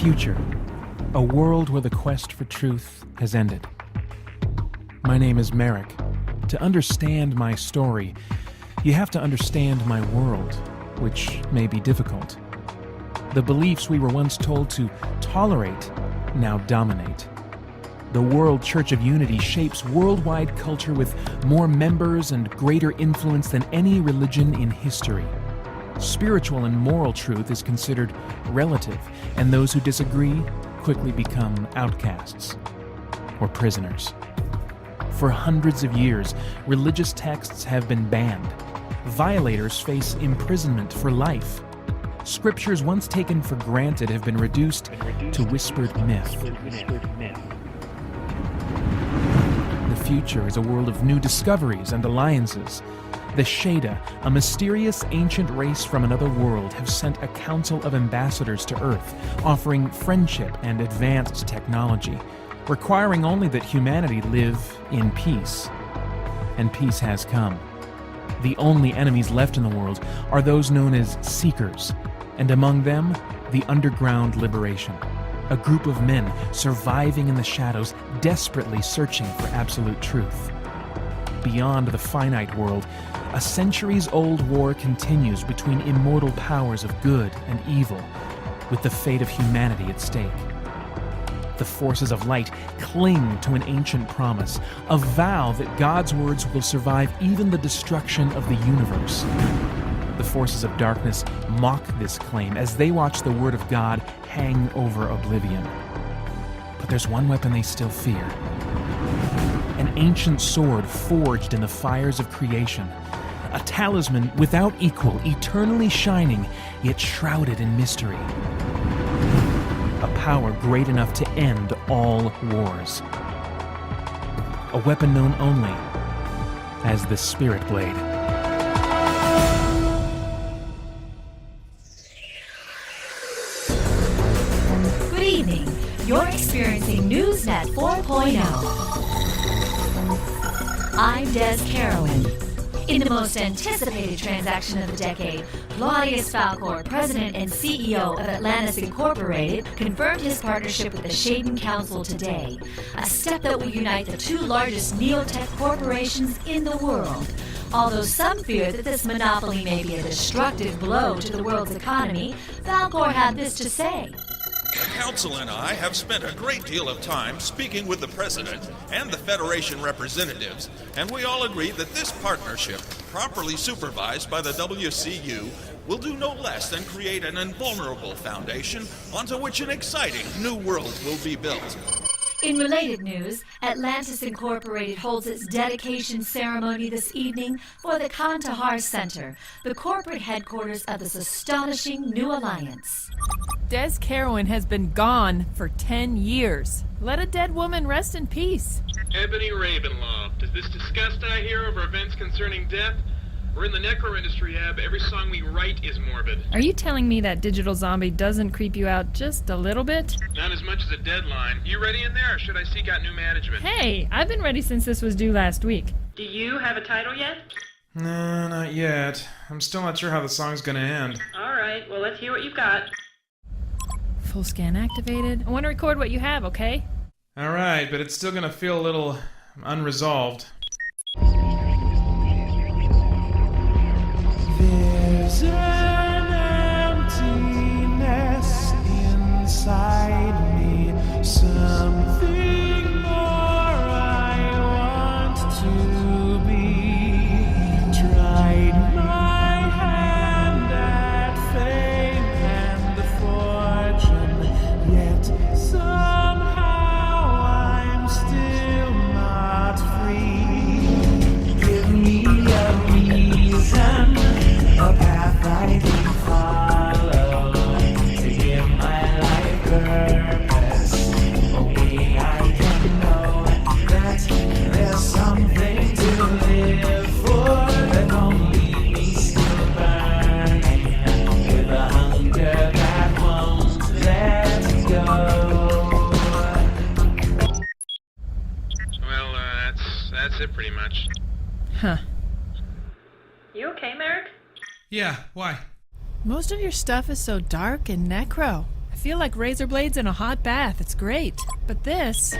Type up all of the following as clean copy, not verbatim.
future, a world where the quest for truth has ended. My name is Merrick. To understand my story, you have to understand my world, which may be difficult. The beliefs we were once told to tolerate now dominate. The World Church of Unity shapes worldwide culture with more members and greater influence than any religion in history. Spiritual and moral truth is considered relative, and those who disagree quickly become outcasts or prisoners. For hundreds of years, religious texts have been banned. Violators face imprisonment for life. Scriptures once taken for granted have been reduced to whispered myth. The future is a world of new discoveries and alliances. The Shada, a mysterious ancient race from another world, have sent a council of ambassadors to Earth, offering friendship and advanced technology, requiring only that humanity live in peace. And peace has come. The only enemies left in the world are those known as Seekers, and among them, the Underground Liberation, a group of men surviving in the shadows, desperately searching for absolute truth. Beyond the finite world, a centuries-old war continues between immortal powers of good and evil, with the fate of humanity at stake. The forces of light cling to an ancient promise, a vow that God's words will survive even the destruction of the universe. The forces of darkness mock this claim as they watch the word of God hang over oblivion. But there's one weapon they still fear. An ancient sword forged in the fires of creation. A talisman without equal, eternally shining, yet shrouded in mystery. A power great enough to end all wars. A weapon known only as the Spirit Blade. Good evening. You're experiencing NewsNet 4.0. I'm Des Carowin. In the most anticipated transaction of the decade, Claudius Falcor, president and CEO of Atlantis Incorporated, confirmed his partnership with the Shaden Council today, a step that will unite the two largest neotech corporations in the world. Although some fear that this monopoly may be a destructive blow to the world's economy, Falcor had this to say. The Council and I have spent a great deal of time speaking with the President and the Federation representatives, and we all agree that this partnership, properly supervised by the WCU, will do no less than create an invulnerable foundation onto which an exciting new world will be built. In related news, Atlantis Incorporated holds its dedication ceremony this evening for the Kandahar Center, the corporate headquarters of this astonishing new alliance. Des Carowin has been gone for 10 years. Let a dead woman rest in peace. Ebony Ravenlaw, does this disgust I hear over events concerning death? We're in the necro industry, Ab. Every song we write is morbid. Are you telling me that digital zombie doesn't creep you out just a little bit? Not as much as a deadline. You ready in there, or should I seek out new management? Hey, I've been ready since this was due last week. Do you have a title yet? No, not yet. I'm still not sure how the song's gonna end. Alright, well let's hear what you've got. Full scan activated. I want to record what you have, okay? Alright, but it's still gonna feel a little unresolved. There's an emptiness inside me, something more I want to be. Tried my hand at fame and the fortune, yet somehow I'm still not free. Give me a reason, a path I can follow, to give my life purpose, a way I can know that there's something to live for, that won't leave me still burning, with a hunger that won't let go. Well, that's it pretty much. Huh. You okay, Merrick? Yeah, why? Most of your stuff is so dark and necro. I feel like razor blades in a hot bath. It's great. But this...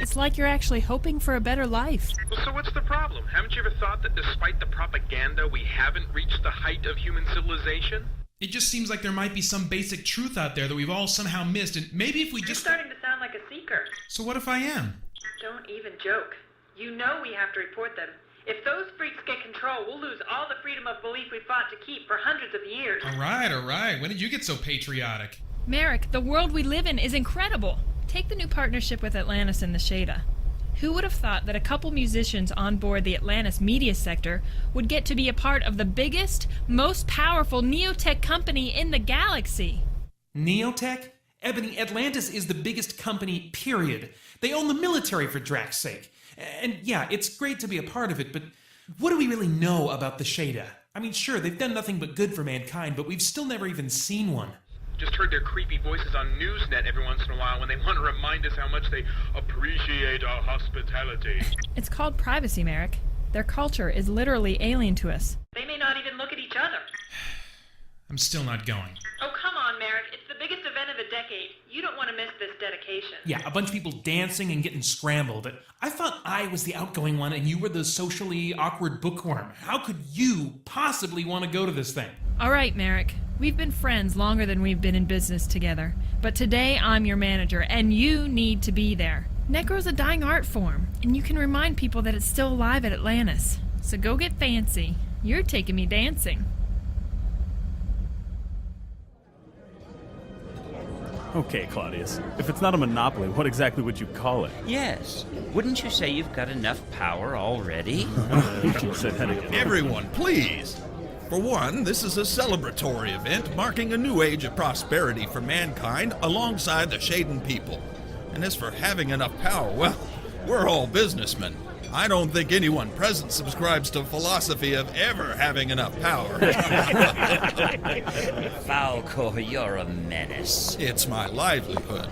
It's like you're actually hoping for a better life. Well, so what's the problem? Haven't you ever thought that despite the propaganda, we haven't reached the height of human civilization? It just seems like there might be some basic truth out there that we've all somehow missed, and maybe if we You're just... starting to sound like a seeker. So what if I am? Don't even joke. You know we have to report them. If those freaks get control, we'll lose all the freedom of belief we fought to keep for hundreds of years. All right. When did you get so patriotic? Merrick, the world we live in is incredible. Take the new partnership with Atlantis and the Shada. Who would have thought that a couple musicians on board the Atlantis media sector would get to be a part of the biggest, most powerful neotech company in the galaxy? Neotech? Ebony, Atlantis is the biggest company, period. They own the military, for Drax's sake. And yeah, it's great to be a part of it, but what do we really know about the Shada? I mean, sure, they've done nothing but good for mankind, but we've still never even seen one. Just heard their creepy voices on Newsnet every once in a while when they want to remind us how much they appreciate our hospitality. It's called privacy, Merrick. Their culture is literally alien to us. They may not even look at each other. I'm still not going. Oh, come on, Merrick. It's the biggest event of the decade. You don't want to miss this dedication. Yeah, a bunch of people dancing and getting scrambled. I thought I was the outgoing one and you were the socially awkward bookworm. How could you possibly want to go to this thing? All right, Merrick. We've been friends longer than we've been in business together. But today I'm your manager, and you need to be there. Necro's a dying art form, and you can remind people that it's still alive at Atlantis. So go get fancy. You're taking me dancing. Okay, Claudius. If it's not a monopoly, what exactly would you call it? Yes. Wouldn't you say you've got enough power already? Everyone, please. For one, this is a celebratory event marking a new age of prosperity for mankind alongside the Shaden people. And as for having enough power, well, we're all businessmen. I don't think anyone present subscribes to the philosophy of ever having enough power. Falcor, you're a menace. It's my livelihood.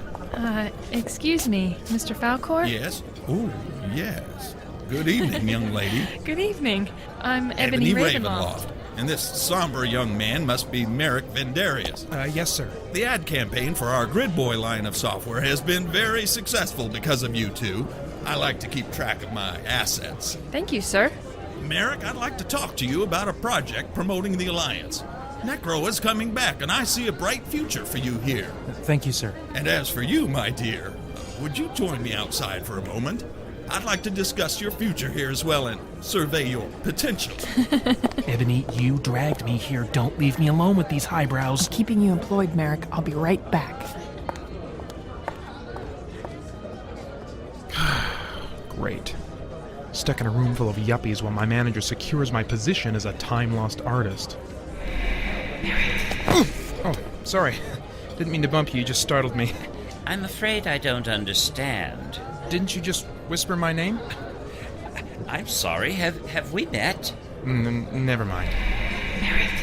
Excuse me, Mr. Falcor? Yes? Oh, yes. Good evening, young lady. Good evening. I'm Ebony Ravenloft. And this somber young man must be Merrick Vendarius. Yes, sir. The ad campaign for our Gridboy line of software has been very successful because of you two. I like to keep track of my assets. Thank you, sir. Merrick, I'd like to talk to you about a project promoting the Alliance. Necro is coming back, and I see a bright future for you here. Thank you, sir. And as for you, my dear, would you join me outside for a moment? I'd like to discuss your future here as well and survey your potential. Ebony, you dragged me here. Don't leave me alone with these highbrows. Keeping you employed, Merrick. I'll be right back. Great. Stuck in a room full of yuppies while my manager secures my position as a time-lost artist. Oh, sorry. Didn't mean to bump you, you just startled me. I'm afraid I don't understand. Didn't you just whisper my name? I'm sorry, have we met? Never mind.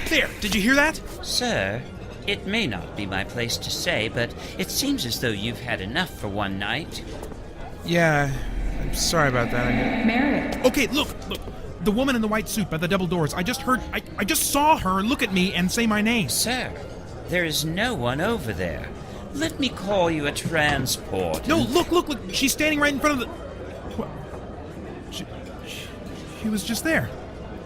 There, did you hear that? Sir, it may not be my place to say, but it seems as though you've had enough for one night. Yeah, I'm sorry about that. Merrick. Okay, look. The woman in the white suit by the double doors. I just saw her look at me and say my name. Sir, there is no one over there. Let me call you a transport. No, look. She's standing right in front of the... What? She was just there.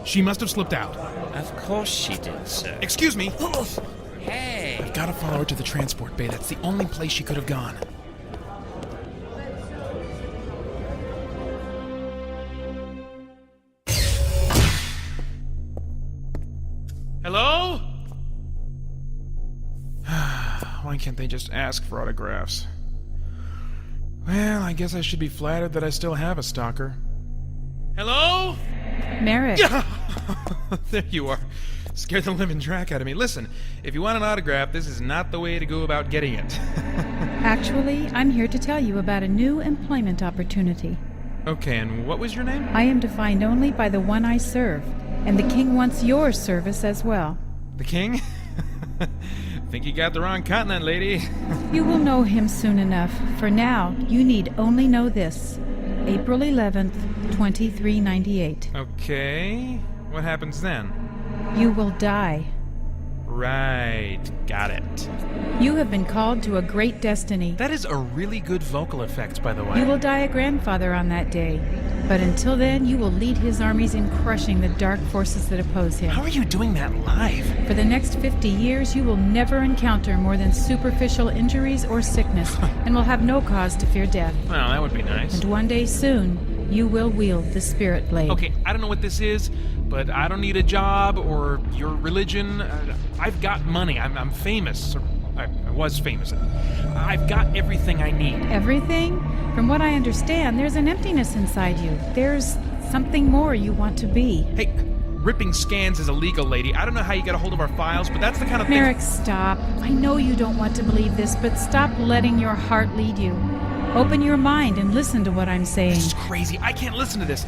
She must have slipped out. Of course she did, sir. Excuse me. Hey. I've got to follow her to the transport bay. That's the only place she could have gone. Hello? Why can't they just ask for autographs? Well, I guess I should be flattered that I still have a stalker. Hello? Merrick. There you are. Scared the living track out of me. Listen, if you want an autograph, this is not the way to go about getting it. Actually, I'm here to tell you about a new employment opportunity. Okay, and what was your name? I am defined only by the one I serve, and the king wants your service as well. The king? Think you got the wrong continent, lady. You will know him soon enough. For now, you need only know this. April 11th, 2398. Okay. What happens then? You will die. Right, got it. You have been called to a great destiny. That is a really good vocal effect, by the way. You will die a grandfather on that day. But until then, you will lead his armies in crushing the dark forces that oppose him. How are you doing that live? For the next 50 years, you will never encounter more than superficial injuries or sickness, and will have no cause to fear death. Well, that would be nice. And one day soon, you will wield the Spirit Blade. Okay, I don't know what this is, but I don't need a job or your religion. I've got money. I'm famous. Or I was famous. I've got everything I need. Everything? From what I understand, there's an emptiness inside you. There's something more you want to be. Hey, ripping scans is illegal, lady. I don't know how you got a hold of our files, but that's the kind of thing... Merrick, stop. I know you don't want to believe this, but stop letting your heart lead you. Open your mind and listen to what I'm saying. This is crazy. I can't listen to this.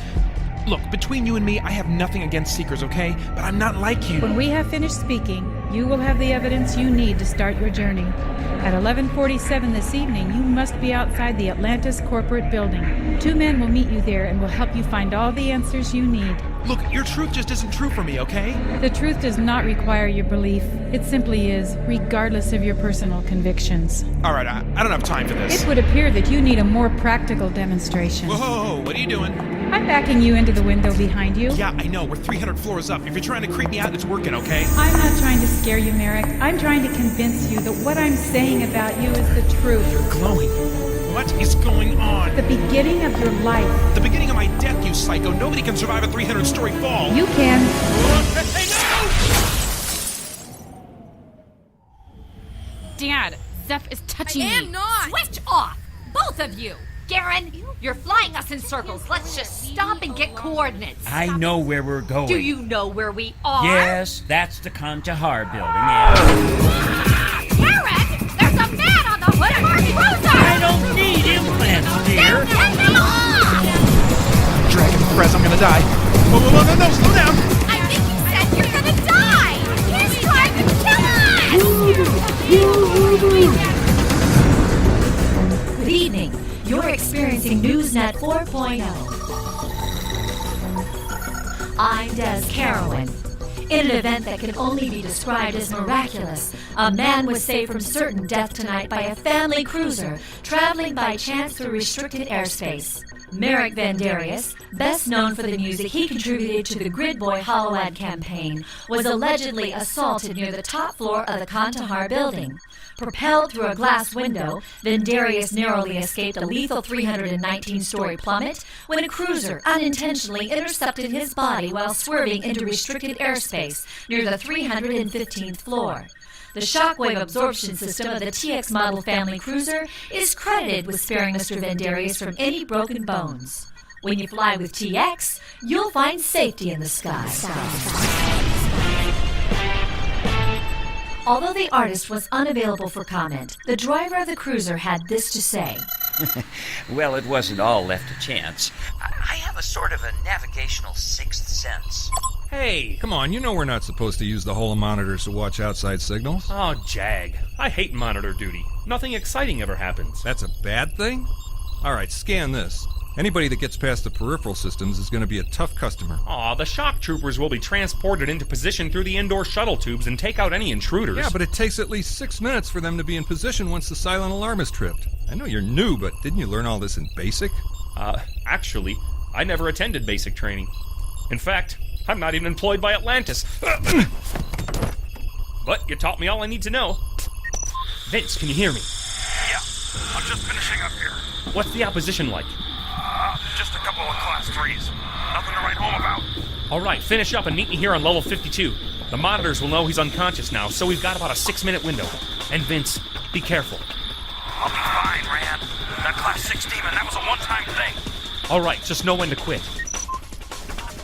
Look, between you and me, I have nothing against Seekers, okay? But I'm not like you. When we have finished speaking, you will have the evidence you need to start your journey. At 11:47 this evening, you must be outside the Atlantis corporate building. 2 men will meet you there and will help you find all the answers you need. Look, your truth just isn't true for me, okay? The truth does not require your belief. It simply is, regardless of your personal convictions. All right, I don't have time for this. It would appear that you need a more practical demonstration. Whoa, what are you doing? I'm backing you into the window behind you. Yeah, I know. We're 300 floors up. If you're trying to creep me out, it's working, okay? I'm not trying to scare you, Merrick. I'm trying to convince you that what I'm saying about you is the truth. You're glowing. What is going on? The beginning of your life. The beginning of my death, you psycho. Nobody can survive a 300-story fall. You can. Hey, no! Dad, Zeph is touching me. I am not! Switch off! Both of you! Garen, you're flying us in circles. Let's just stop and get coordinates. I know where we're going. Do you know where we are? Yes, that's the Kandahar building, yeah. Karen, there's a man on the hood of our cruiser! I don't need implants, dear. Dragon Press, I'm gonna die. Whoa, no, slow down! I think you said you're gonna die! He's trying to kill us! Good evening. You're experiencing NewsNet 4.0. I'm Des Carowin. In an event that can only be described as miraculous, a man was saved from certain death tonight by a family cruiser traveling by chance through restricted airspace. Merrick Vandarius, best known for the music he contributed to the Grid Boy Hollow-Ad campaign, was allegedly assaulted near the top floor of the Kandahar building. Propelled through a glass window, Vandarius narrowly escaped a lethal 319-story plummet when a cruiser unintentionally intercepted his body while swerving into restricted airspace near the 315th floor. The shockwave absorption system of the TX model family cruiser is credited with sparing Mr. Vandarius from any broken bones. When you fly with TX, you'll find safety in the sky. Although the artist was unavailable for comment, the driver of the cruiser had this to say. Well, it wasn't all left to chance. I have a sort of a navigational sixth sense. Hey, come on, you know we're not supposed to use the whole of monitors to watch outside signals. Oh, jag. I hate monitor duty. Nothing exciting ever happens. That's a bad thing? All right, scan this. Anybody that gets past the peripheral systems is going to be a tough customer. Aw, the shock troopers will be transported into position through the indoor shuttle tubes and take out any intruders. Yeah, but it takes at least 6 minutes for them to be in position once the silent alarm is tripped. I know you're new, but didn't you learn all this in basic? Actually, I never attended basic training. In fact, I'm not even employed by Atlantis. But you taught me all I need to know. Vince, can you hear me? Yeah, I'm just finishing up here. What's the opposition like? Just a couple of class 3s. Nothing to write home about. All right, finish up and meet me here on level 52. The monitors will know he's unconscious now, so we've got about a 6-minute window. And Vince, be careful. I'll be fine, Rand. That class 6 demon, that was a one-time thing. All right, just know when to quit.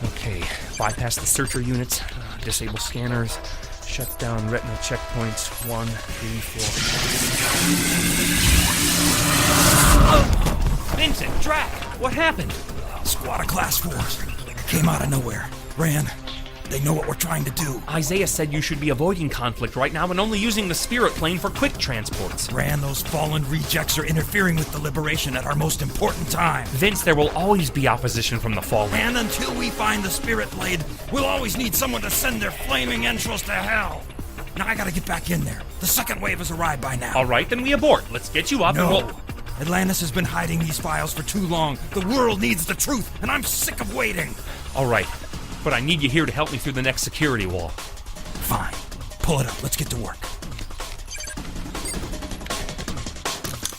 Okay, bypass the searcher units, disable scanners, shut down retina checkpoints 1, 3, 4. Vincent, Drac, what happened? Squad of class 4s. Came out of nowhere. Ran. They know what we're trying to do. Isaiah said you should be avoiding conflict right now and only using the spirit plane for quick transports. Ran, those fallen rejects are interfering with the liberation at our most important time. Vince, there will always be opposition from the fallen. And until we find the spirit blade, we'll always need someone to send their flaming entrails to hell. Now I gotta get back in there. The second wave has arrived by now. All right, then we abort. Let's get you up and No. we'll... Atlantis has been hiding these files for too long. The world needs the truth, and I'm sick of waiting. All right, but I need you here to help me through the next security wall. Fine. Pull it up. Let's get to work.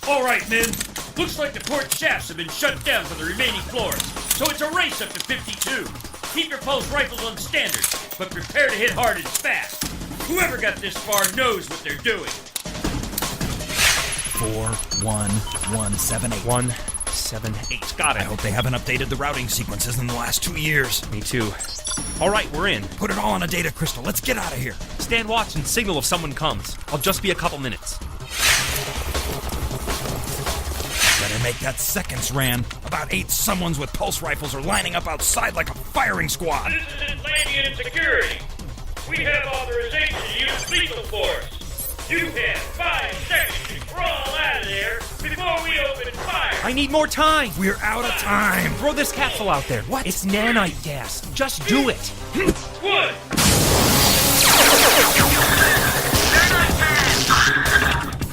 All right, men. Looks like the port shafts have been shut down for the remaining floors, so it's a race up to 52. Keep your pulse rifles on standard, but prepare to hit hard and fast. Whoever got this far knows what they're doing. 41178. 178. Got it. I hope they haven't updated the routing sequences in the last 2 years. Me too. All right, we're in. Put it all on a data crystal. Let's get out of here. Stand watch and signal if someone comes. I'll just be a couple minutes. Better make that seconds, Ran. About 8 someones with pulse rifles are lining up outside like a firing squad. This is Atlantean Security. We have authorization to use lethal force. You have 5 seconds to crawl out of there before we open fire. I need more time. We're out of time. Throw this capsule out there. What? It's nanite gas. Just do it. 1.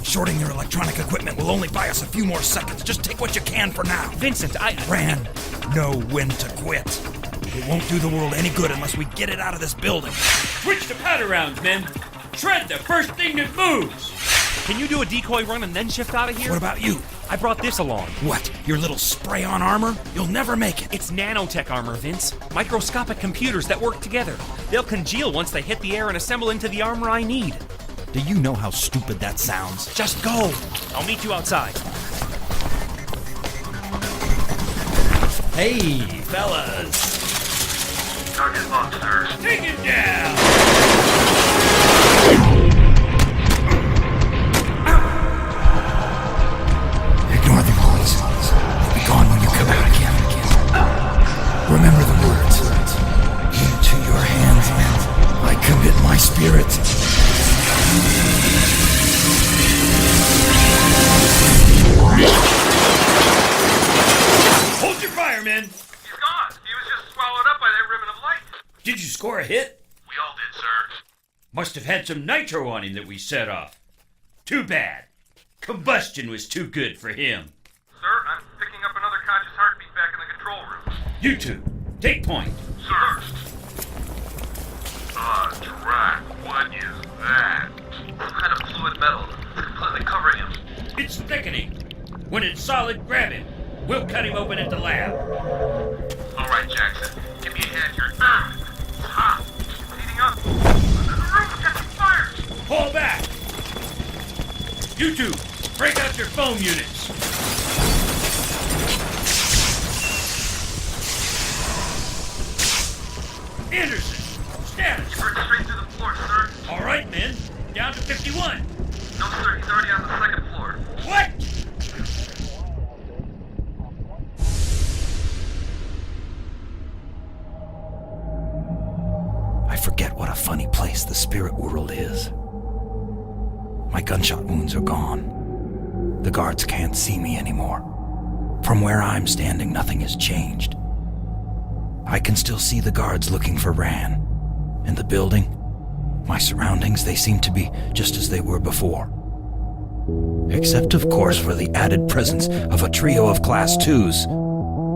Shorting your electronic equipment will only buy us a few more seconds. Just take what you can for now. Vincent, Ran, know when to quit. It won't do the world any good unless we get it out of this building. Switch to powder rounds, men. Shred the first thing that moves. Can you do a decoy run and then shift out of here? What about you? I brought this along. What? Your little spray-on armor? You'll never make it. It's nanotech armor, Vince. Microscopic computers that work together. They'll congeal once they hit the air and assemble into the armor I need. Do you know how stupid that sounds? Just go. I'll meet you outside. Hey, fellas. Target locked, sir. Take it down. Ignore the noise. Be gone when you come out again. Remember the words. Into your hands, I commit my spirit. Hold your fire, men. He's gone. He was just swallowed up by that ribbon of light. Did you score a hit? We all did, sir. Must have had some nitro on him that we set off. Too bad. Combustion was too good for him. Sir, I'm picking up another conscious heartbeat back in the control room. You two, take point. Sir. Track. What is that? Some kind of fluid metal. Completely covering him. It's thickening. When it's solid, grab him. We'll cut him open at the lab. All right, Jackson. Give me a hand here. It's hot. It's heating up. The room's catching fire. Fall back. You two, break out your foam units. Anderson, status. Burn straight through the floor, sir. All right, men. Down to 51. No, sir. He's already on the second floor. What? I forget what a funny place the spirit world is. My gunshot wounds are gone. The guards can't see me anymore. From where I'm standing, nothing has changed. I can still see the guards looking for Ran. In the building, my surroundings, they seem to be just as they were before. Except, of course, for the added presence of a trio of Class 2s.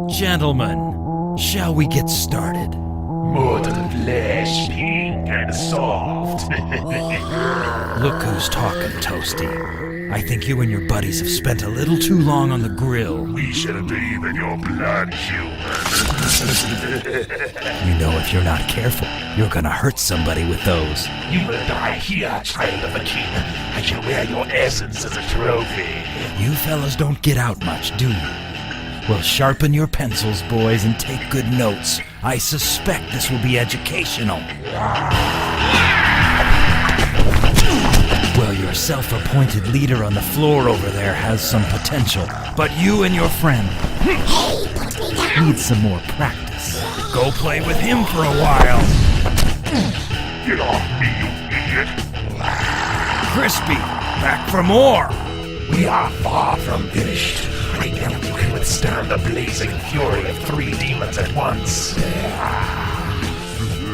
Gentlemen, shall we get started? More to the flesh, pink and soft. Look who's talking, Toasty. I think you and your buddies have spent a little too long on the grill. We shouldn't be in your blood, human. You know, if you're not careful, you're gonna hurt somebody with those. You will die here, child of a king. I shall wear your essence as a trophy. You fellas don't get out much, do you? Well, sharpen your pencils, boys, and take good notes. I suspect this will be educational. Well, your self-appointed leader on the floor over there has some potential, but you and your friend need some more practice. Go play with him for a while. Get off me, you idiot. Crispy, back for more. We are far from finished. I doubt you can withstand the blazing fury of 3 demons at once.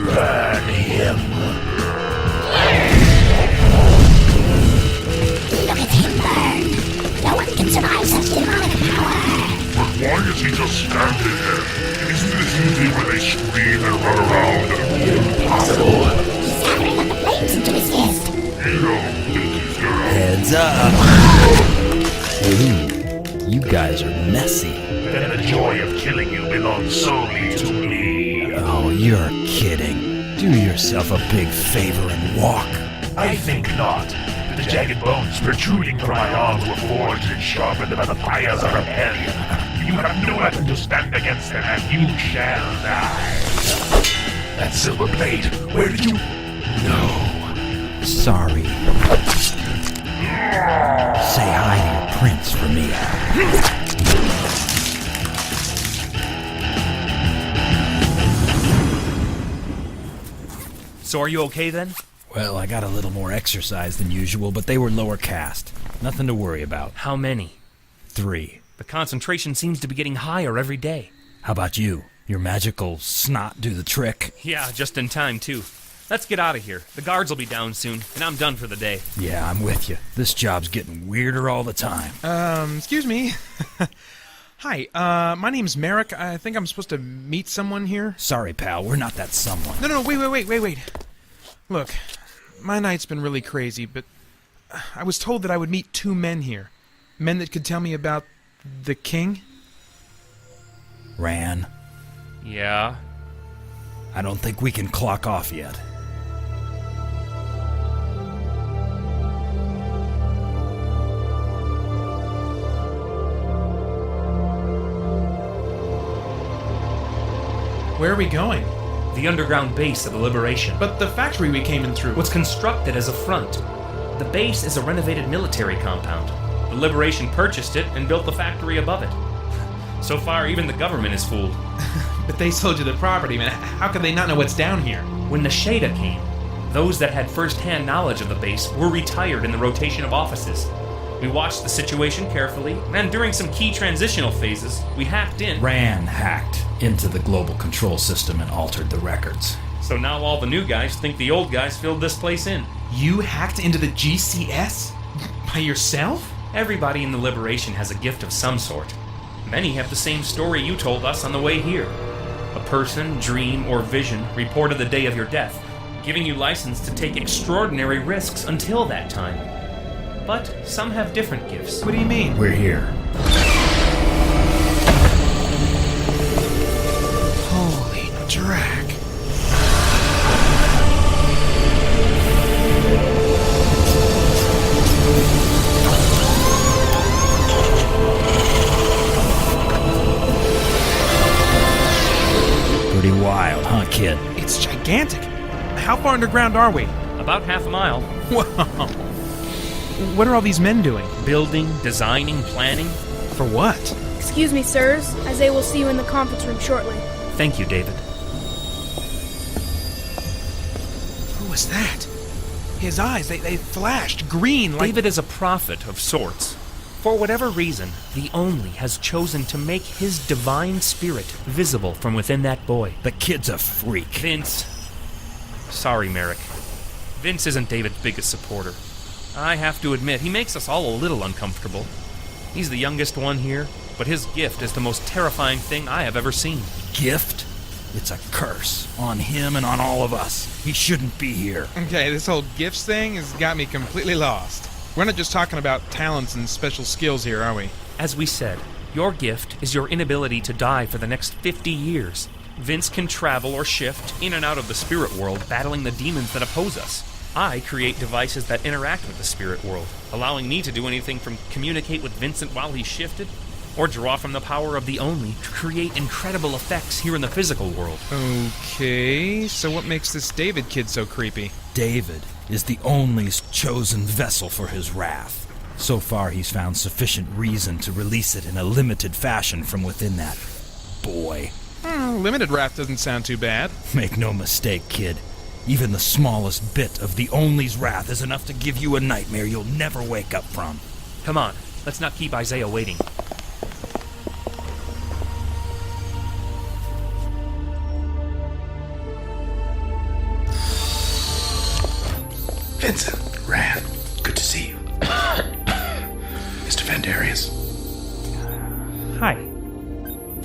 Burn him. stranded here. Isn't this usually where they scream and run around? Impossible. He's hammering up the flames into his fist. You don't think he's gonna... Heads up! Ooh, you guys are messy. Then the joy of killing you belongs solely to me. Oh, you're kidding. Do yourself a big favor and walk. I think not. The jagged bones protruding from my arms were forged and sharpened by the fires of rebellion. You have no weapon to stand against them, and you shall die. That silver blade, where did you... No. Sorry. Say hi to your prince for me. So are you okay then? Well, I got a little more exercise than usual, but they were lower caste. Nothing to worry about. How many? 3. The concentration seems to be getting higher every day. How about you? Your magical snot do the trick? Yeah, just in time, too. Let's get out of here. The guards will be down soon, and I'm done for the day. Yeah, I'm with you. This job's getting weirder all the time. Excuse me. Hi, my name's Merrick. I think I'm supposed to meet someone here. Sorry, pal, we're not that someone. No, wait. Look, my night's been really crazy, but I was told that I would meet 2 men here. Men that could tell me about the king. Ran? Yeah? I don't think we can clock off yet. Where are we going? The underground base of the Liberation. But the factory we came in through... was constructed as a front. The base is a renovated military compound. The Liberation purchased it and built the factory above it. So far, even the government is fooled. But they sold you the property, man. How could they not know what's down here? When the Shada came, those that had first-hand knowledge of the base were retired in the rotation of offices. We watched the situation carefully, and during some key transitional phases, we hacked in. Ran hacked into the global control system and altered the records. So now all the new guys think the old guys filled this place in. You hacked into the GCS? By yourself? Everybody in the Liberation has a gift of some sort. Many have the same story you told us on the way here. A person, dream, or vision reported the day of your death, giving you license to take extraordinary risks until that time. But some have different gifts. What do you mean? We're here. Holy drac. Pretty wild, huh, kid? It's gigantic. How far underground are we? About half a mile. Whoa. What are all these men doing? Building, designing, planning. For what? Excuse me, sirs. Isaiah will see you in the conference room shortly. Thank you, David. Who was that? His eyes, they flashed green like... David is a prophet of sorts. For whatever reason, the Only has chosen to make his divine spirit visible from within that boy. The kid's a freak. Vince. Sorry, Merrick. Vince isn't David's biggest supporter. I have to admit, he makes us all a little uncomfortable. He's the youngest one here, but his gift is the most terrifying thing I have ever seen. Gift? It's a curse on him and on all of us. He shouldn't be here. Okay, this whole gifts thing has got me completely lost. We're not just talking about talents and special skills here, are we? As we said, your gift is your inability to die for the next 50 years. Vince can travel or shift in and out of the spirit world, battling the demons that oppose us. I create devices that interact with the spirit world, allowing me to do anything from communicate with Vincent while he's shifted, or draw from the power of the Only to create incredible effects here in the physical world. Okay, so what makes this David kid so creepy? David is the Only's chosen vessel for his wrath. So far, he's found sufficient reason to release it in a limited fashion from within that boy. Limited wrath doesn't sound too bad. Make no mistake, kid. Even the smallest bit of the Only's wrath is enough to give you a nightmare you'll never wake up from. Come on, let's not keep Isaiah waiting. Vincent, Ran, good to see you. Mr. Vandarius. Hi.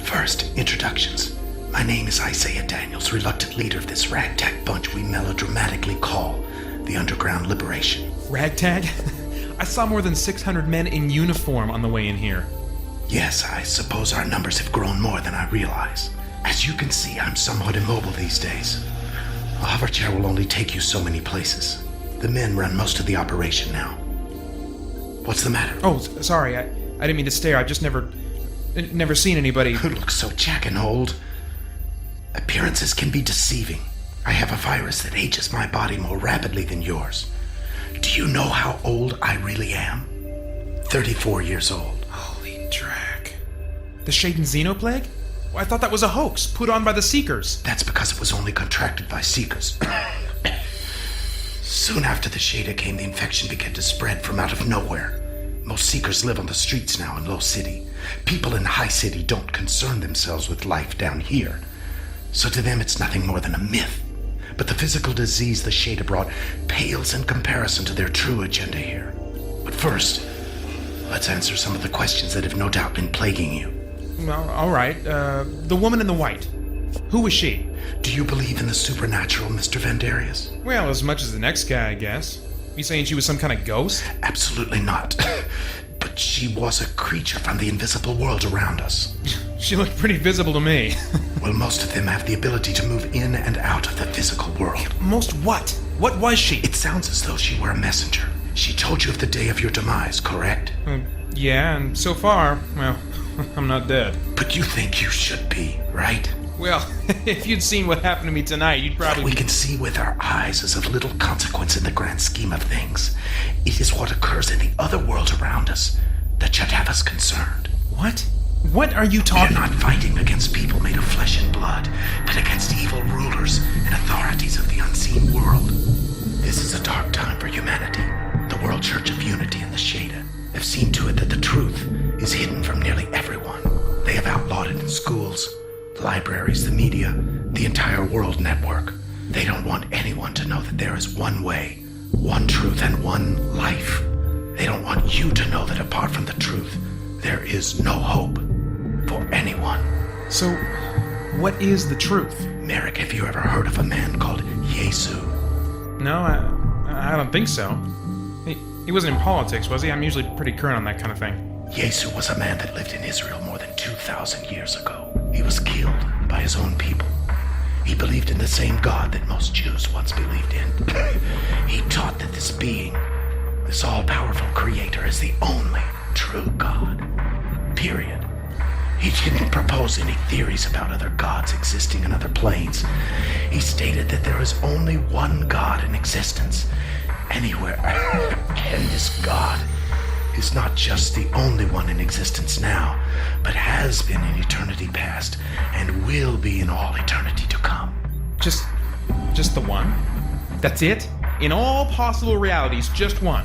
First, introductions. My name is Isaiah Daniels, reluctant leader of this ragtag bunch we melodramatically call the Underground Liberation. Ragtag? I saw more than 600 men in uniform on the way in here. Yes, I suppose our numbers have grown more than I realize. As you can see, I'm somewhat immobile these days. A hover chair will only take you so many places. The men run most of the operation now. What's the matter? Oh, sorry, I didn't mean to stare. I've just never seen anybody who looks so jack and old. Appearances can be deceiving. I have a virus that ages my body more rapidly than yours. Do you know how old I really am? 34 years old. Holy drac. The Shaden Xenoplague? Well, I thought that was a hoax, put on by the Seekers. That's because it was only contracted by Seekers. Soon after the Shada came, the infection began to spread from out of nowhere. Most Seekers live on the streets now in Low City. People in High City don't concern themselves with life down here. So to them it's nothing more than a myth. But the physical disease the Shada brought pales in comparison to their true agenda here. But first, let's answer some of the questions that have no doubt been plaguing you. Well, all right. The woman in the white. Who was she? Do you believe in the supernatural, Mr. Vandarius? Well, as much as the next guy, I guess. You saying she was some kind of ghost? Absolutely not. But she was a creature from the invisible world around us. She looked pretty visible to me. Well, most of them have the ability to move in and out of the physical world. Most what? What was she? It sounds as though she were a messenger. She told you of the day of your demise, correct? Yeah, and so far, well, I'm not dead. But you think you should be, right? Well, if you'd seen what happened to me tonight, you'd probably... What we can see with our eyes is of little consequence in the grand scheme of things. It is what occurs in the other world around us that should have us concerned. What? What are you talking... We're not fighting against people made of flesh and blood, but against evil rulers and authorities of the unseen world. This is a dark time for humanity. The World Church of Unity and the Shada have seen to it that the truth is hidden from nearly everyone. They have outlawed it in schools, the libraries, the media, the entire world network. They don't want anyone to know that there is one way, one truth, and one life. They don't want you to know that apart from the truth, there is no hope for anyone. So, what is the truth? Merrick, have you ever heard of a man called Yesu? No, I don't think so. He wasn't in politics, was he? I'm usually pretty current on that kind of thing. Yesu was a man that lived in Israel more than 2,000 years ago. He was killed by his own people. He believed in the same God that most Jews once believed in. He taught that this being, this all-powerful creator, is the only true God. Period. He didn't propose any theories about other gods existing in other planes. He stated that there is only one God in existence, anywhere. And this God is not just the only one in existence now, but has been in eternity past and will be in all eternity to come. Just the one? That's it? In all possible realities, just one?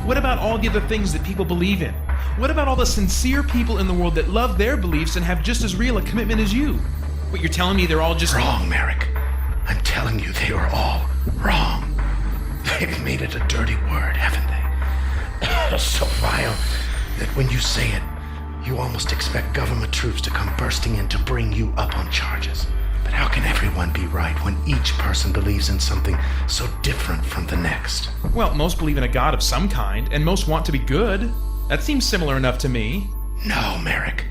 What about all the other things that people believe in? What about all the sincere people in the world that love their beliefs and have just as real a commitment as you? What, you're telling me they're all just... Wrong, Merrick. I'm telling you they are all wrong. They've made it a dirty word, haven't they? So vile that when you say it, you almost expect government troops to come bursting in to bring you up on charges. But how can everyone be right when each person believes in something so different from the next? Well, most believe in a god of some kind, and most want to be good. That seems similar enough to me. No, Merrick.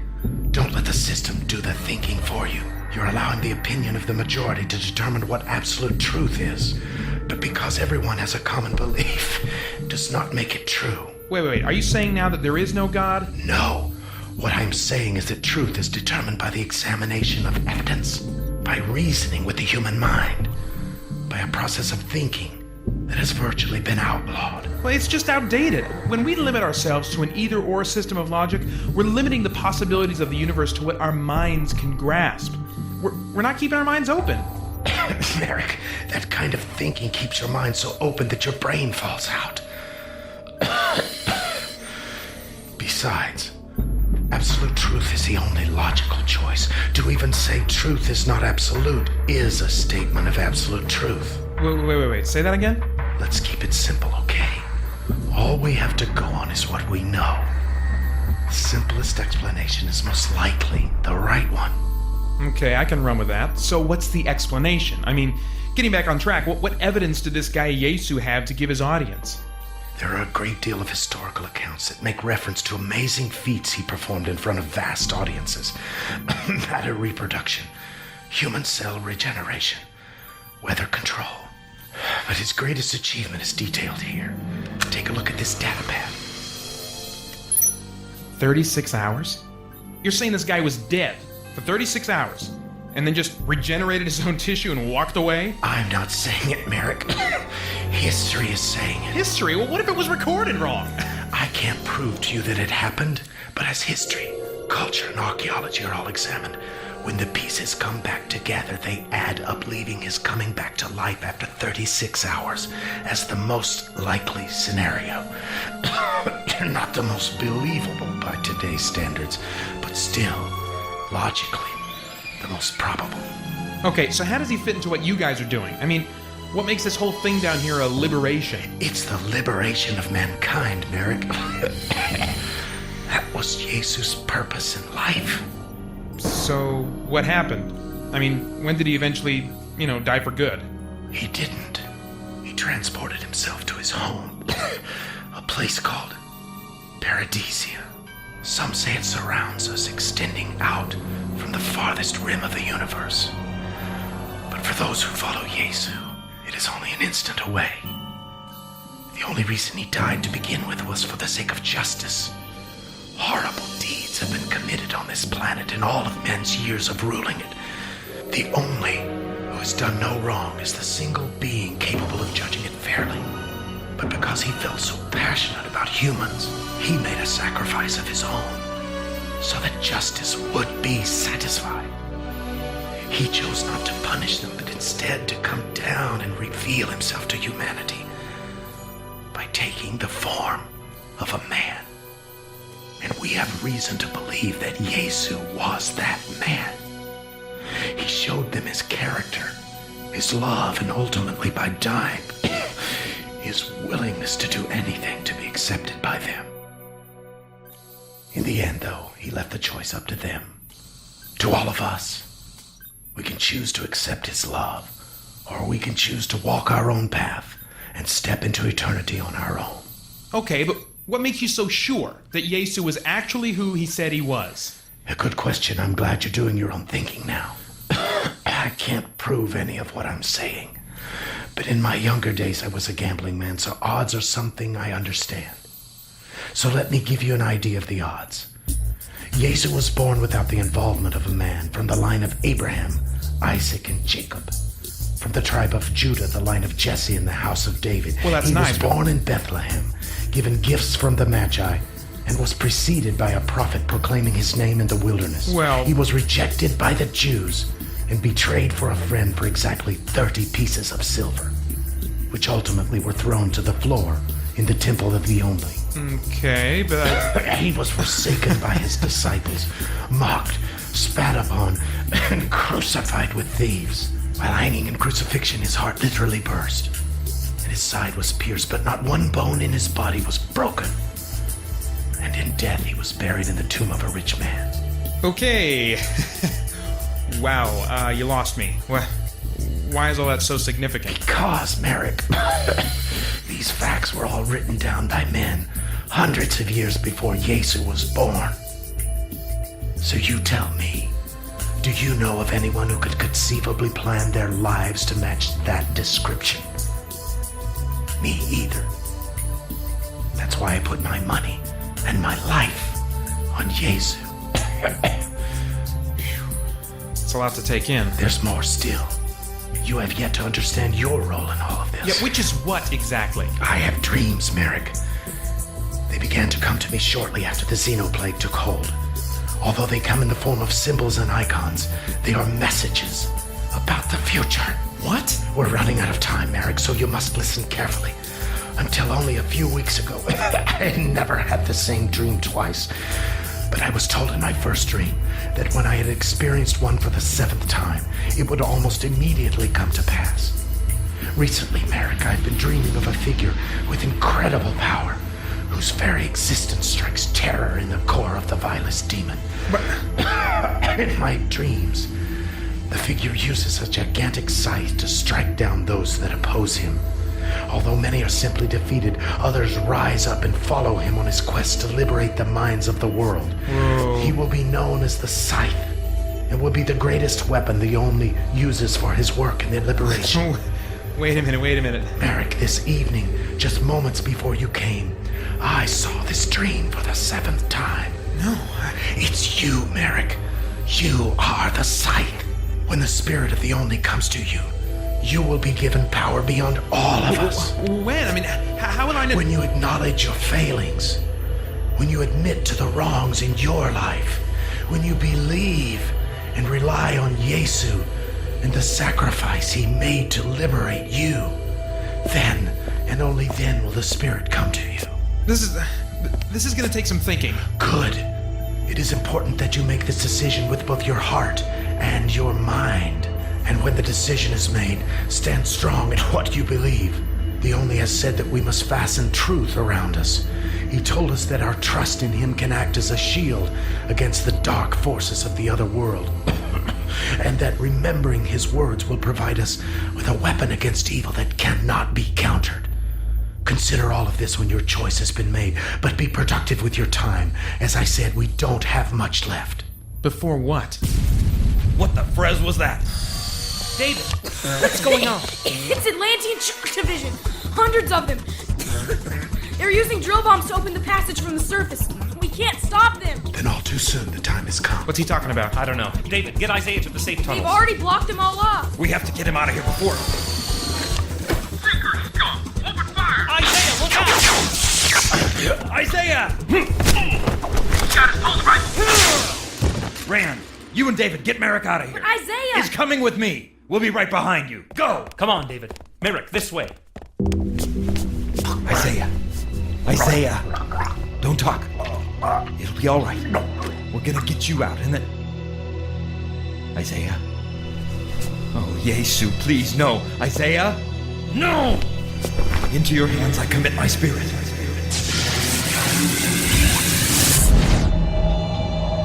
Don't let the system do the thinking for you. You're allowing the opinion of the majority to determine what absolute truth is. But because everyone has a common belief, does not make it true. Wait. Are you saying now that there is no God? No. What I'm saying is that truth is determined by the examination of evidence, by reasoning with the human mind, by a process of thinking that has virtually been outlawed. Well, it's just outdated. When we limit ourselves to an either-or system of logic, we're limiting the possibilities of the universe to what our minds can grasp. We're not keeping our minds open. Merrick, that kind of thinking keeps your mind so open that your brain falls out. Besides, absolute truth is the only logical choice. To even say truth is not absolute is a statement of absolute truth. Wait. Say that again? Let's keep it simple, okay? All we have to go on is what we know. The simplest explanation is most likely the right one. Okay, I can run with that. So what's the explanation? I mean, getting back on track, what evidence did this guy Yesu have to give his audience? There are a great deal of historical accounts that make reference to amazing feats he performed in front of vast audiences. Matter reproduction, human cell regeneration, weather control. But his greatest achievement is detailed here. Take a look at this data pad. 36 hours? You're saying this guy was dead for 36 hours and then just regenerated his own tissue and walked away? I'm not saying it, Merrick. History is saying it. History? Well, what if it was recorded wrong? I can't prove to you that it happened, but as history, culture, and archaeology are all examined, when the pieces come back together, they add up, leaving his coming back to life after 36 hours as the most likely scenario. Not the most believable by today's standards, but still, logically, the most probable. Okay, so how does he fit into what you guys are doing? I mean, what makes this whole thing down here a liberation? It's the liberation of mankind, Merrick. That was Jesus' purpose in life. So, what happened? I mean, when did he eventually, die for good? He didn't. He transported himself to his home. A place called Paradisia. Some say it surrounds us, extending out from the farthest rim of the universe. But for those who follow Yesu, it is only an instant away. The only reason he died to begin with was for the sake of justice. Horrible deeds have been committed on this planet in all of men's years of ruling it. The only who has done no wrong is the single being capable of judging it fairly. But because he felt so passionate about humans, he made a sacrifice of his own so that justice would be satisfied. He chose not to punish them, but instead to come down and reveal himself to humanity by taking the form of a man. And we have reason to believe that Yesu was that man. He showed them his character, his love, and ultimately by dying, his willingness to do anything to be accepted by them. In the end, though, he left the choice up to them. To all of us. We can choose to accept his love, or we can choose to walk our own path and step into eternity on our own. Okay, but what makes you so sure that Yesu was actually who he said he was? A good question. I'm glad you're doing your own thinking now. I can't prove any of what I'm saying. But in my younger days, I was a gambling man, so odds are something I understand. So let me give you an idea of the odds. Yesu was born without the involvement of a man from the line of Abraham, Isaac, and Jacob. From the tribe of Judah, the line of Jesse and the house of David. Well, that's nice. He was born in Bethlehem, given gifts from the Magi, and was preceded by a prophet proclaiming his name in the wilderness. Well, he was rejected by the Jews and betrayed for a friend for exactly 30 pieces of silver, which ultimately were thrown to the floor in the temple of the Only. Okay, but... He was forsaken by his disciples, mocked, spat upon, and crucified with thieves. While hanging in crucifixion, his heart literally burst, and his side was pierced, but not one bone in his body was broken. And in death, he was buried in the tomb of a rich man. Okay. Wow, you lost me. Why is all that so significant? Because, Merrick, these facts were all written down by men hundreds of years before Yesu was born. So you tell me, do you know of anyone who could conceivably plan their lives to match that description? Me either. That's why I put my money and my life on Yesu. It's a lot to take in. There's more still. You have yet to understand your role in all of this. Yeah, which is what exactly? I have dreams, Merrick. They began to come to me shortly after the Xenoplague took hold. Although they come in the form of symbols and icons, they are messages about the future. What? We're running out of time, Merrick, so you must listen carefully. Until only a few weeks ago, I never had the same dream twice. But I was told in my first dream that when I had experienced one for the 7th time, it would almost immediately come to pass. Recently, Merrick, I've been dreaming of a figure with incredible power, who whose very existence strikes terror in the core of the vilest demon. In my dreams, the figure uses a gigantic scythe to strike down those that oppose him. Although many are simply defeated, others rise up and follow him on his quest to liberate the minds of the world. Whoa. He will be known as the Scythe, and will be the greatest weapon the only uses for his work in their liberation. Wait a minute. Merrick, this evening, just moments before you came, I saw this dream for the 7th time. No. It's you, Merrick. You are the Scythe. When the spirit of the Only comes to you, you will be given power beyond all of us. When? I mean, how will I know? When you acknowledge your failings, when you admit to the wrongs in your life, when you believe and rely on Yesu and the sacrifice he made to liberate you, then and only then will the Spirit come to you. This is gonna take some thinking. Good. It is important that you make this decision with both your heart and your mind. And when the decision is made, stand strong in what you believe. The Only has said that we must fasten truth around us. He told us that our trust in him can act as a shield against the dark forces of the other world. And that remembering his words will provide us with a weapon against evil that cannot be countered. Consider all of this when your choice has been made, but be productive with your time. As I said, we don't have much left. Before what? What the frez was that? David, what's going on? It's Atlantean Shark Division! Hundreds of them! They're using drill bombs to open the passage from the surface. We can't stop them! Then all too soon the time has come. What's he talking about? I don't know. David, get Isaiah to the safe tunnels. They've already blocked them all off! We have to get him out of here before... Freaker scum! Open fire! Isaiah, look out! Isaiah! Got his pulse rifle! Rand, you and David, get Merrick out of here. Isaiah! He's coming with me. We'll be right behind you. Go! Come on, David. Merrick, this way. Isaiah, don't talk. It'll be all right. We're gonna get you out, and then... Isaiah? Oh, Yesu, please, no. Isaiah? No! Into your hands I commit my spirit.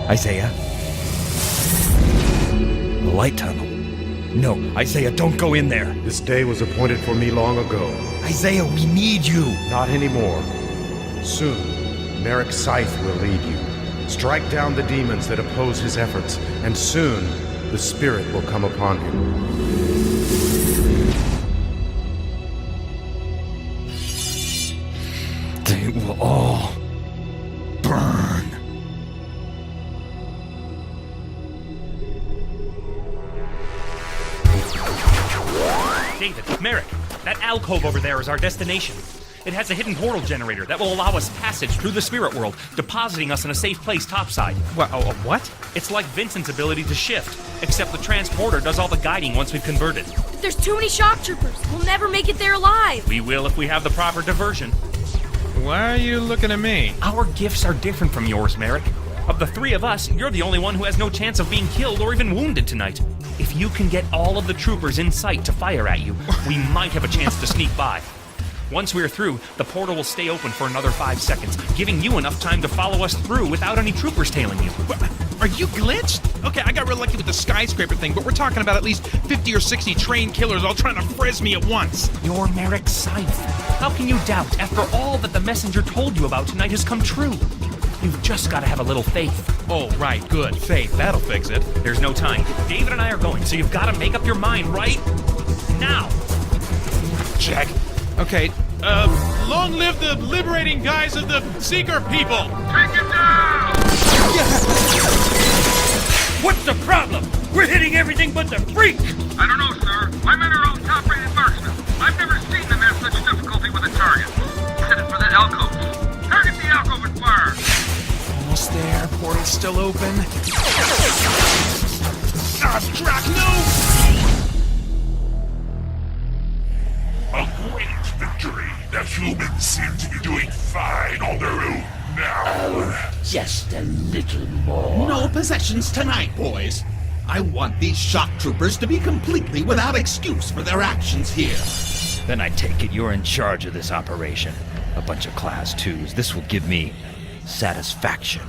Isaiah? The light tunnel. No, Isaiah, don't go in there. This day was appointed for me long ago. Isaiah, we need you. Not anymore. Soon, Merrick Scythe will lead you. Strike down the demons that oppose his efforts, and soon the Spirit will come upon him. They will all burn. David, Merrick, that alcove over there is our destination. It has a hidden portal generator that will allow us passage through the spirit world, depositing us in a safe place topside. What? It's like Vincent's ability to shift, except the transporter does all the guiding once we've converted. There's too many shock troopers. We'll never make it there alive. We will if we have the proper diversion. Why are you looking at me? Our gifts are different from yours, Merrick. Of the three of us, you're the only one who has no chance of being killed or even wounded tonight. If you can get all of the troopers in sight to fire at you, we might have a chance to sneak by. Once we're through, the portal will stay open for another 5 seconds, giving you enough time to follow us through without any troopers tailing you. Are you glitched? Okay, I got real lucky with the skyscraper thing, but we're talking about at least 50 or 60 trained killers all trying to frizz me at once. You're Merrick Scythe. How can you doubt after all that the messenger told you about tonight has come true? You've just got to have a little faith. Oh, right, good. Faith, that'll fix it. There's no time. David and I are going, so you've got to make up your mind right now. Check. Okay, long live the liberating guys of the Seeker people! Take it down! What's the problem? We're hitting everything but the freak! I don't know, sir. My men are all top-rated marksmen. I've never seen them have such difficulty with a target. Headed for the alcove. Target the alcove and fire! Almost there. Portal's still open. Ah, Drac, no! A great victory. The humans seem to be doing fine on their own now. Just a little more. No possessions tonight, boys. I want these shock troopers to be completely without excuse for their actions here. Then I take it you're in charge of this operation. A bunch of Class 2s. This will give me satisfaction.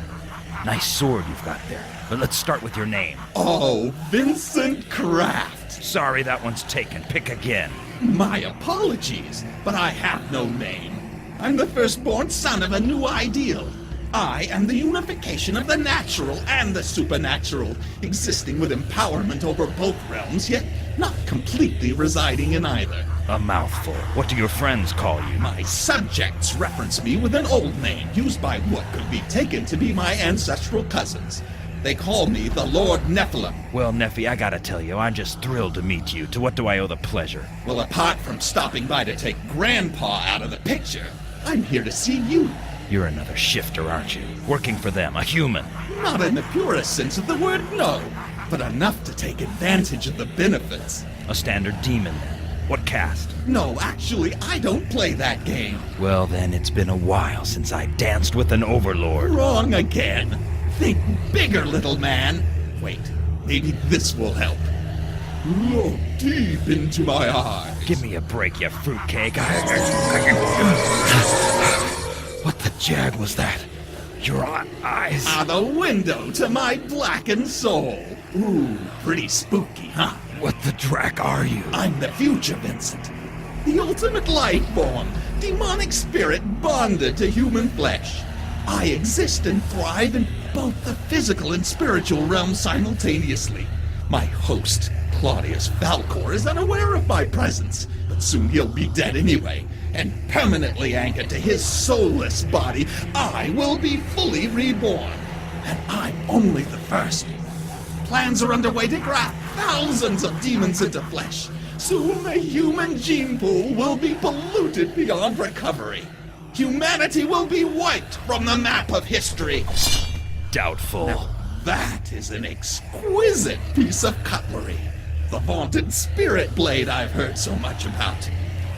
Nice sword you've got there. But let's start with your name. Oh, Vincent Kraft. Sorry, that one's taken. Pick again. My apologies, but I have no name. I'm the firstborn son of a new ideal. I am the unification of the natural and the supernatural, existing with empowerment over both realms, yet not completely residing in either. A mouthful. What do your friends call you? My subjects reference me with an old name used by what could be taken to be my ancestral cousins. They call me the Lord Nephilim. Well, Nephi, I gotta tell you, I'm just thrilled to meet you. To what do I owe the pleasure? Well, apart from stopping by to take Grandpa out of the picture, I'm here to see you. You're another shifter, aren't you? Working for them, a human. Not in the purest sense of the word, no. But enough to take advantage of the benefits. A standard demon, then. What caste? No, actually, I don't play that game. Well, then, it's been a while since I danced with an overlord. Wrong again. Think bigger, little man. Wait, maybe this will help. Look deep into my eyes. Give me a break, you fruitcake. What the jag was that? Your eyes are the window to my blackened soul. Ooh, pretty spooky, huh? What the drac are you? I'm the future, Vincent. The ultimate life form, demonic spirit bonded to human flesh. I exist and thrive in both the physical and spiritual realms simultaneously. My host, Claudius Falcor, is unaware of my presence, but soon he'll be dead anyway. And permanently anchored to his soulless body, I will be fully reborn. And I'm only the first. Plans are underway to graft thousands of demons into flesh. Soon the human gene pool will be polluted beyond recovery. Humanity will be wiped from the map of history. Doubtful. Now, that is an exquisite piece of cutlery. The vaunted spirit blade I've heard so much about.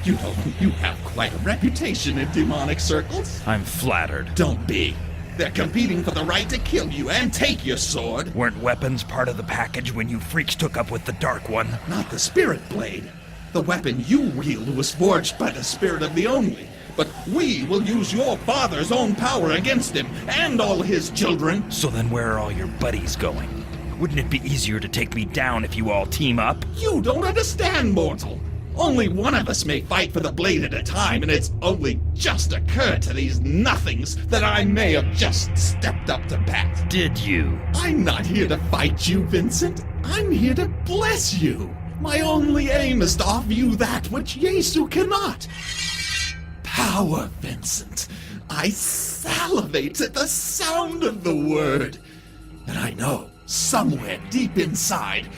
You know, you have quite a reputation in demonic circles. I'm flattered. Don't be. They're competing for the right to kill you and take your sword. Weren't weapons part of the package when you freaks took up with the Dark One? Not the Spirit Blade. The weapon you wield was forged by the Spirit of the Only. But we will use your father's own power against him and all his children. So then where are all your buddies going? Wouldn't it be easier to take me down if you all team up? You don't understand, mortal. Only one of us may fight for the blade at a time, and it's only just occurred to these nothings that I may have just stepped up to bat. Did you? I'm not here to fight you, Vincent. I'm here to bless you. My only aim is to offer you that which Yesu cannot. Power, Vincent. I salivate at the sound of the word. And I know, somewhere deep inside,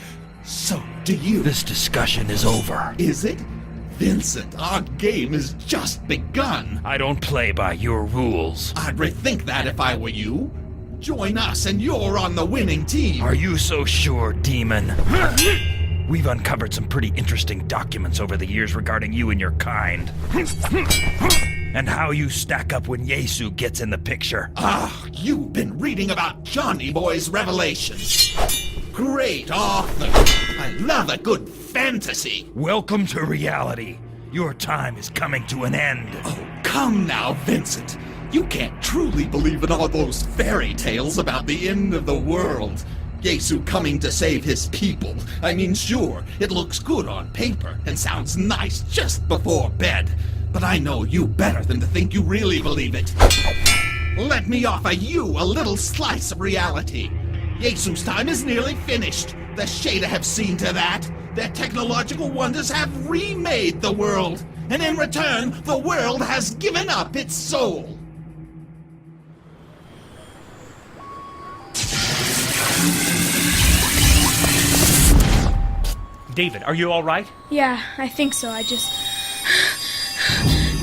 so do you. This discussion is over. Is it? Vincent, our game has just begun. I don't play by your rules. I'd rethink that if I were you. Join us and you're on the winning team. Are you so sure, demon? We've uncovered some pretty interesting documents over the years regarding you and your kind. And how you stack up when Yesu gets in the picture. Ah, you've been reading about Johnny Boy's revelations. Great author. I love a good fantasy. Welcome to reality. Your time is coming to an end. Oh, come now, Vincent. You can't truly believe in all those fairy tales about the end of the world. Yesu coming to save his people. I mean, sure, it looks good on paper and sounds nice just before bed. But I know you better than to think you really believe it. Let me offer you a little slice of reality. Yesu's time is nearly finished. The Shada have seen to that. Their technological wonders have remade the world. And in return, the world has given up its soul. David, are you all right? Yeah, I think so. I just...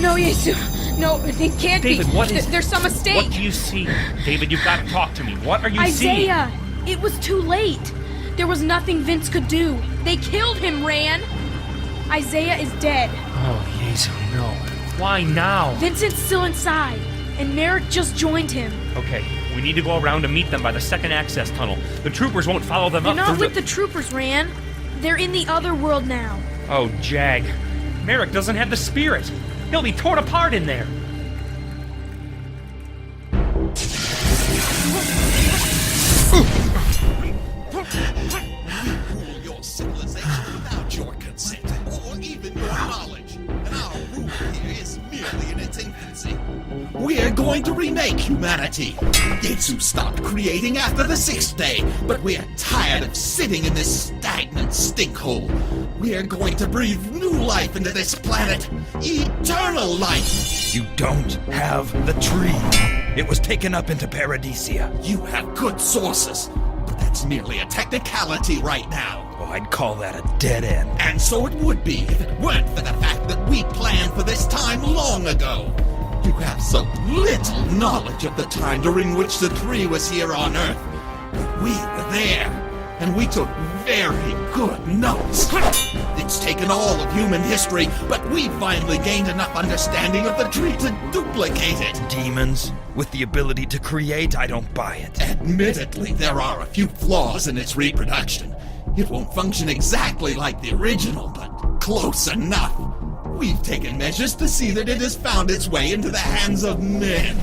No, Yesu. No, it can't be. David, what is... There's some mistake. What do you see? David, you've got to talk to me. What are you seeing? Isaiah! It was too late. There was nothing Vince could do. They killed him, Ran. Isaiah is dead. Oh, Yesu, no. Why now? Vincent's still inside, and Merrick just joined him. Okay, we need to go around and meet them by the second access tunnel. The troopers won't follow them up. They're not with the troopers, Ran. They're in the other world now. Oh, Jag. Merrick doesn't have the spirit. He'll be torn apart in there. Rule your civilization without your consent, or even your knowledge. And our rule here is merely in its infancy. We're going to remake humanity. Yetsu stopped creating after the 6th day, but we're tired of sitting in this stagnant stinkhole. We're going to breathe new life into this planet. Eternal life. You don't have the tree. It was taken up into Paradisia. You have good sources, but that's merely a technicality right now. Oh, I'd call that a dead end. And so it would be if it weren't for the fact that we planned for this time long ago. You have so little knowledge of the time during which the tree was here on Earth. But we were there, and we took very good notes. It's taken all of human history, but we finally gained enough understanding of the tree to duplicate it. Demons with the ability to create, I don't buy it. Admittedly, there are a few flaws in its reproduction. It won't function exactly like the original, but close enough. We've taken measures to see that it has found its way into the hands of men.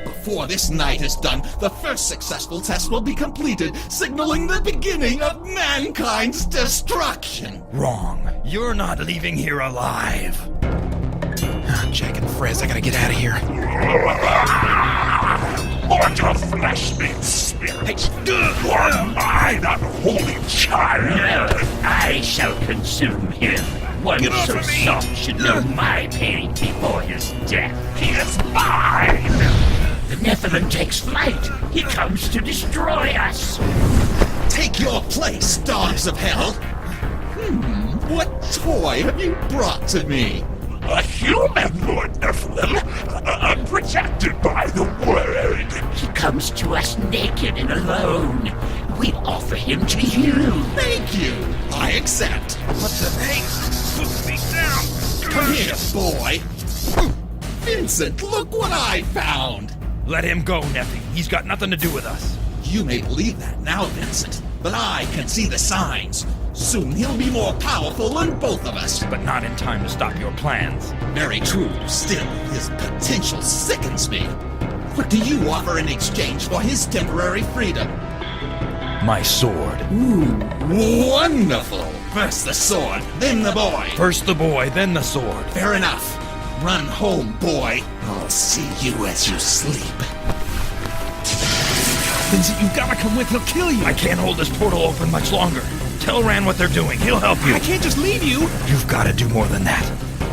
Before this night is done, the first successful test will be completed, signaling the beginning of mankind's destruction. Wrong. You're not leaving here alive. Jack and Frez, I gotta get out of here. What your flesh means, spirit. You're mine, unholy child. I shall consume him. One so soft should know my pain before his death. He is mine! The Nephilim takes flight. He comes to destroy us. Take your place, dogs of hell. What toy have you brought to me? A human, Lord Nephilim, unprotected by the word. He comes to us naked and alone. We offer him to you. Thank you. I accept. What the heck? Put me down. Come here, boy. Vincent, look what I found. Let him go, Nephi. He's got nothing to do with us. You may believe that now, Vincent, but I can see the signs. Soon he'll be more powerful than both of us. But not in time to stop your plans. Very true. Still, his potential sickens me. What do you offer in exchange for his temporary freedom? My sword. Ooh, wonderful. First the sword, then the boy. First the boy, then the sword. Fair enough. Run home, boy. I'll see you as you sleep. Vincent, you've gotta come with. He'll kill you. I can't hold this portal open much longer. Tell Rand what they're doing. He'll help you. I can't just leave you. You've got to do more than that.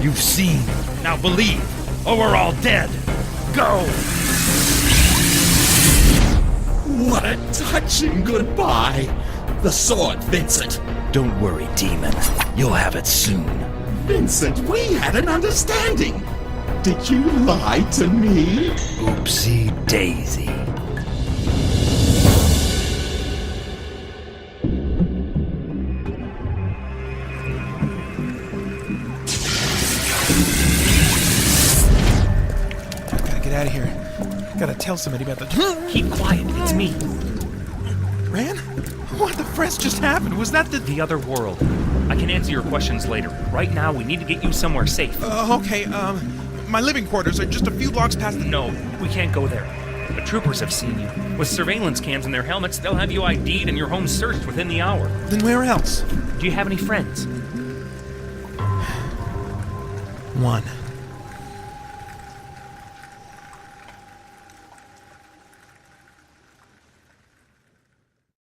You've seen. Now believe, or we're all dead. Go! What a touching goodbye. The sword, Vincent. Don't worry, demon. You'll have it soon. Vincent, we had an understanding. Did you lie to me? Oopsie daisy. Out of here. Gotta tell somebody about the... Keep quiet, it's me. Ran? What the Frez just happened? Was that the other world? I can answer your questions later. Right now, we need to get you somewhere safe. Okay, my living quarters are just a few blocks past the... No, we can't go there. The troopers have seen you. With surveillance cams in their helmets, they'll have you ID'd and your home searched within the hour. Then where else? Do you have any friends? One.